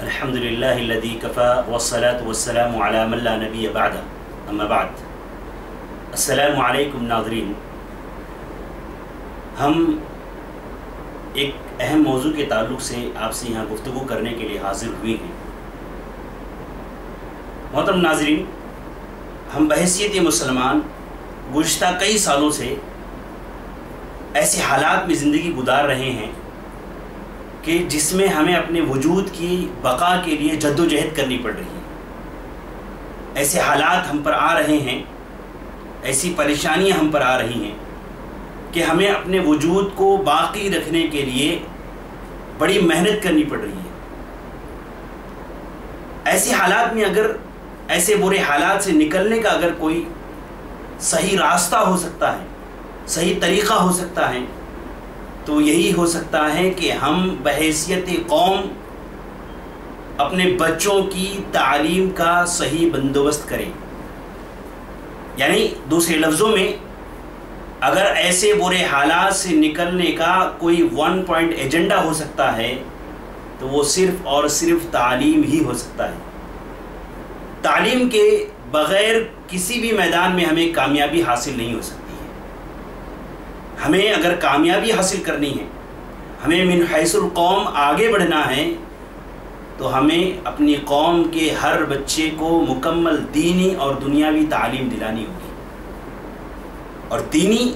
الحمد للہ الذی کفا والصلاة والسلام علی من لا نبی بعد اما بعد. السلام علیکم ناظرین. ہم ایک اہم موضوع کے تعلق سے آپ سے یہاں گفتگو کرنے کے لیے حاضر ہوئے ہیں. محترم ناظرین، ہم بحیثیت مسلمان گزشتہ کئی سالوں سے ایسے حالات میں زندگی گزار رہے ہیں کہ جس میں ہمیں اپنے وجود کی بقا کے لیے جد و جہد کرنی پڑ رہی ہے. ایسے حالات ہم پر آ رہے ہیں، ایسی پریشانیاں ہم پر آ رہی ہیں کہ ہمیں اپنے وجود کو باقی رکھنے کے لیے بڑی محنت کرنی پڑ رہی ہے. ایسے حالات میں اگر ایسے برے حالات سے نکلنے کا اگر کوئی صحیح راستہ ہو سکتا ہے، صحیح طریقہ ہو سکتا ہے، تو یہی ہو سکتا ہے کہ ہم بحیثیت قوم اپنے بچوں کی تعلیم کا صحیح بندوبست کریں. یعنی دوسرے لفظوں میں، اگر ایسے برے حالات سے نکلنے کا کوئی ون پوائنٹ ایجنڈا ہو سکتا ہے تو وہ صرف اور صرف تعلیم ہی ہو سکتا ہے. تعلیم کے بغیر کسی بھی میدان میں ہمیں کامیابی حاصل نہیں ہو سکتی ہے. ہمیں اگر کامیابی حاصل کرنی ہے، ہمیں من حیث القوم آگے بڑھنا ہے، تو ہمیں اپنی قوم کے ہر بچے کو مکمل دینی اور دنیاوی تعلیم دلانی ہوگی. اور دینی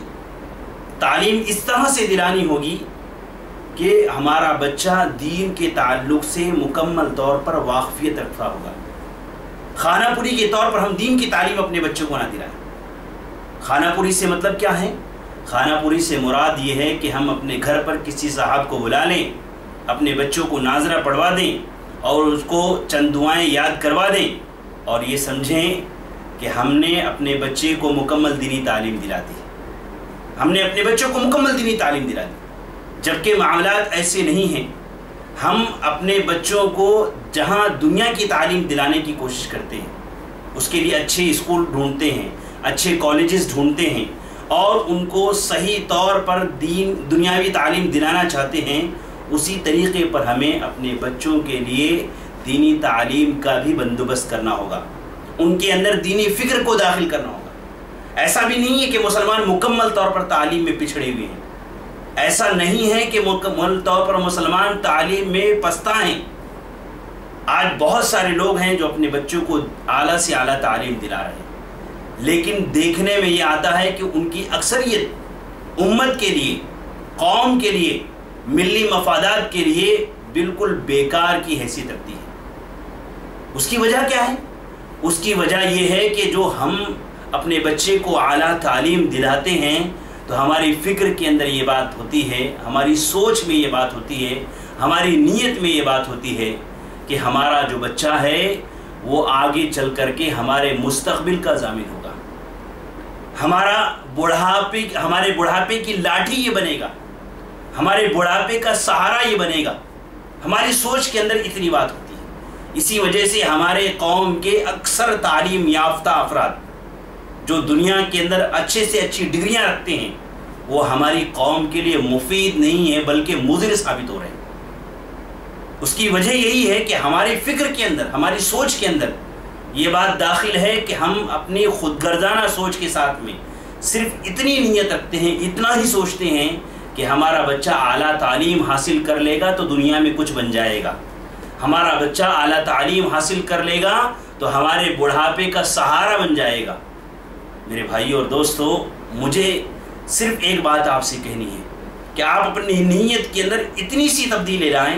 تعلیم اس طرح سے دلانی ہوگی کہ ہمارا بچہ دین کے تعلق سے مکمل طور پر واقفیت رکھتا ہوگا. خانہ پوری کے طور پر ہم دین کی تعلیم اپنے بچوں کو نہ دلائیں. خانہ پوری سے مطلب کیا ہے؟ خانہ پوری سے مراد یہ ہے کہ ہم اپنے گھر پر کسی صاحب کو بلا لیں، اپنے بچوں کو ناظرہ پڑھوا دیں اور اس کو چند دعائیں یاد کروا دیں اور یہ سمجھیں کہ ہم نے اپنے بچے کو مکمل دینی تعلیم دلا دی. ہم نے اپنے بچوں کو مکمل دینی تعلیم دلا دی، جبکہ معاملات ایسے نہیں ہیں. ہم اپنے بچوں کو جہاں دنیا کی تعلیم دلانے کی کوشش کرتے ہیں، اس کے لیے اچھے اسکول ڈھونڈتے ہیں، اچھے کالجز ڈھونڈتے ہیں اور ان کو صحیح طور پر دنیاوی تعلیم دلانا چاہتے ہیں، اسی طریقے پر ہمیں اپنے بچوں کے لیے دینی تعلیم کا بھی بندوبست کرنا ہوگا. ان کے اندر دینی فکر کو داخل کرنا ہوگا. ایسا بھی نہیں ہے کہ مسلمان مکمل طور پر تعلیم میں پچھڑے ہوئے ہیں. ایسا نہیں ہے کہ مکمل طور پر مسلمان تعلیم میں پستہ ہیں. آج بہت سارے لوگ ہیں جو اپنے بچوں کو اعلیٰ سے اعلیٰ تعلیم دلا رہے ہیں، لیکن دیکھنے میں یہ آتا ہے کہ ان کی اکثریت امت کے لیے، قوم کے لیے، ملی مفادات کے لیے بالکل بیکار کی حیثیت رکھتی ہے. اس کی وجہ کیا ہے؟ اس کی وجہ یہ ہے کہ جو ہم اپنے بچے کو اعلیٰ تعلیم دلاتے ہیں تو ہماری فکر کے اندر یہ بات ہوتی ہے، ہماری سوچ میں یہ بات ہوتی ہے، ہماری نیت میں یہ بات ہوتی ہے کہ ہمارا جو بچہ ہے وہ آگے چل کر کے ہمارے مستقبل کا ضامن ہوگا. ہمارے بڑھاپے کی لاٹھی یہ بنے گا، ہمارے بڑھاپے کا سہارا یہ بنے گا. ہماری سوچ کے اندر اتنی بات ہوتی ہے. اسی وجہ سے ہمارے قوم کے اکثر تعلیم یافتہ افراد جو دنیا کے اندر اچھے سے اچھی ڈگریاں رکھتے ہیں، وہ ہماری قوم کے لیے مفید نہیں ہے بلکہ مضر ثابت ہو رہے ہیں. اس کی وجہ یہی ہے کہ ہماری فکر کے اندر، ہماری سوچ کے اندر یہ بات داخل ہے کہ ہم اپنی خود گردانہ سوچ کے ساتھ میں صرف اتنی نیت رکھتے ہیں، اتنا ہی سوچتے ہیں کہ ہمارا بچہ اعلیٰ تعلیم حاصل کر لے گا تو دنیا میں کچھ بن جائے گا. ہمارا بچہ اعلیٰ تعلیم حاصل کر لے گا تو ہمارے بڑھاپے کا سہارا بن جائے گا. میرے بھائیو اور دوستو، مجھے صرف ایک بات آپ سے کہنی ہے کہ آپ اپنی نیت کے اندر اتنی سی تبدیلی لائیں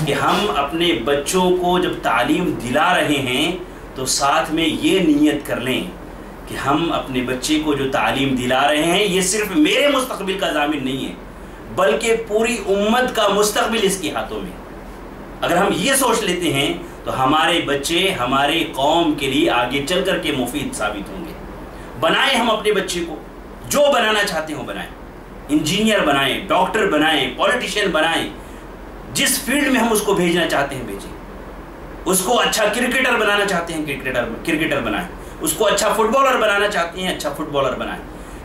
کہ ہم اپنے بچوں کو جب تعلیم دلا رہے ہیں تو ساتھ میں یہ نیت کر لیں کہ ہم اپنے بچے کو جو تعلیم دلا رہے ہیں یہ صرف میرے مستقبل کا ضامن نہیں ہے بلکہ پوری امت کا مستقبل اس کے ہاتھوں میں. اگر ہم یہ سوچ لیتے ہیں تو ہمارے بچے ہمارے قوم کے لیے آگے چل کر کے مفید ثابت ہوں گے. بنائیں ہم اپنے بچے کو جو بنانا چاہتے ہوں بنائیں. انجینئر بنائیں، ڈاکٹر بنائیں، پولیٹیشین بنائیں. جس فیلڈ میں ہم اس کو بھیجنا چاہتے ہیں بھیجیں. اس کو اچھا کرکٹر بنانا چاہتے ہیں کرکٹر بنائیں. اس کو اچھا فٹ بالر بنانا چاہتے ہیں اچھا فٹ بالر بنائیں.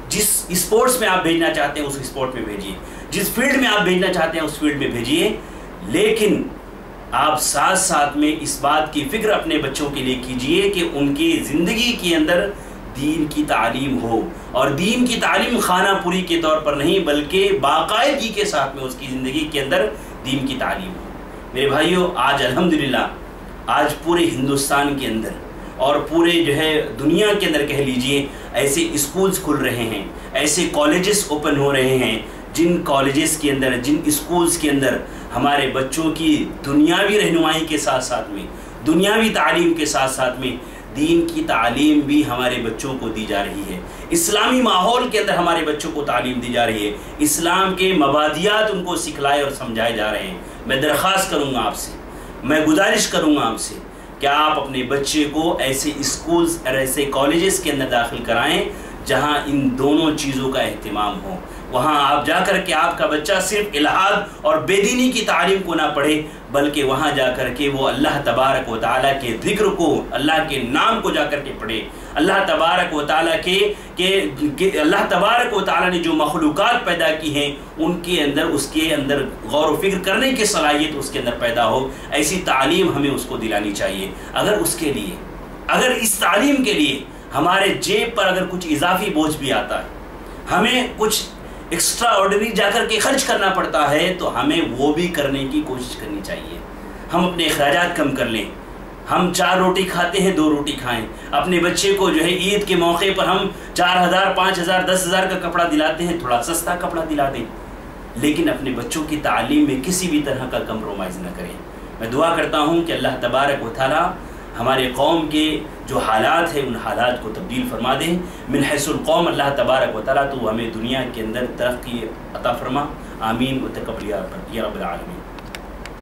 جس اسپورٹس میں آپ بھیجنا چاہتے ہیں اس اسپورٹ میں بھیجیے. جس فیلڈ میں آپ بھیجنا چاہتے ہیں اس فیلڈ میں بھیجیے. لیکن آپ ساتھ ساتھ میں اس بات کی فکر اپنے بچوں کے لیے کیجئے کہ ان کی زندگی کے اندر دین کی تعلیم ہو، اور دین کی تعلیم خانہ پوری کے طور پر نہیں بلکہ باقاعدگی کے ساتھ میں اس کی زندگی کے اندر دین کی تعلیم ہو۔ میرے بھائیوں، آج الحمدللہ آج پورے ہندوستان کے اندر اور پورے دنیا کے اندر کہہ لیجئے ایسے اسکولز کھل رہے ہیں، ایسے کالجز اوپن ہو رہے ہیں، جن کالجز کے اندر، جن اسکولز کے اندر ہمارے بچوں کی دنیاوی رہنمائی کے ساتھ ساتھ میں، دنیاوی تعلیم کے ساتھ ساتھ میں دین کی تعلیم بھی ہمارے بچوں کو دی جا رہی ہے، اسلامی ماحول کے اندر ہمارے بچوں کو تعلیم دی جا رہی ہے، اسلام کے مبادیات ان کو سکھلائے اور سمجھائے جا رہے ہیں۔ میں درخواست کروں گا آپ سے، میں گزارش کروں گا آپ سے کہ آپ اپنے بچے کو ایسے اسکولز اور ایسے کالجز کے اندر داخل کرائیں جہاں ان دونوں چیزوں کا اہتمام ہو۔ وہاں آپ جا کر کے آپ کا بچہ صرف الحاد اور بے دینی کی تعلیم کو نہ پڑھے، بلکہ وہاں جا کر کے وہ اللہ تبارک و تعالیٰ کے ذکر کو، اللہ کے نام کو جا کر کے پڑھے، اللہ تبارک و تعالیٰ کے اللہ تبارک و تعالیٰ نے جو مخلوقات پیدا کی ہیں ان کے اندر، اس کے اندر غور و فکر کرنے کی صلاحیت اس کے اندر پیدا ہو۔ ایسی تعلیم ہمیں اس کو دلانی چاہیے۔ اگر اس تعلیم کے لیے ہمارے جیب پر اگر کچھ اضافی بوجھ بھی آتا ہے، ہمیں کچھ ایکسٹرا آرڈنری جا کر کے خرچ کرنا پڑتا ہے، تو ہمیں وہ بھی کرنے کی کوشش کرنی چاہیے۔ ہم اپنے اخراجات کم کر لیں، ہم 4 روٹی کھاتے ہیں 2 روٹی کھائیں۔ اپنے بچے کو عید کے موقع پر ہم 4000 5000 10,000 کا کپڑا دلاتے ہیں، تھوڑا سستا کپڑا دلا دیں، لیکن اپنے بچوں کی تعلیم میں کسی بھی طرح کا کمپرومائز نہ کریں۔ میں دعا کرتا ہوں کہ اللہ تبارک و تعالیٰ ہمارے قوم کے جو حالات ہیں ان حالات کو تبدیل فرما دیں۔ من حیث القوم اللہ تبارک و تعالیٰ تو ہمیں دنیا کے اندر ترقی عطا فرما، آمین و تقبل یا رب العالمین۔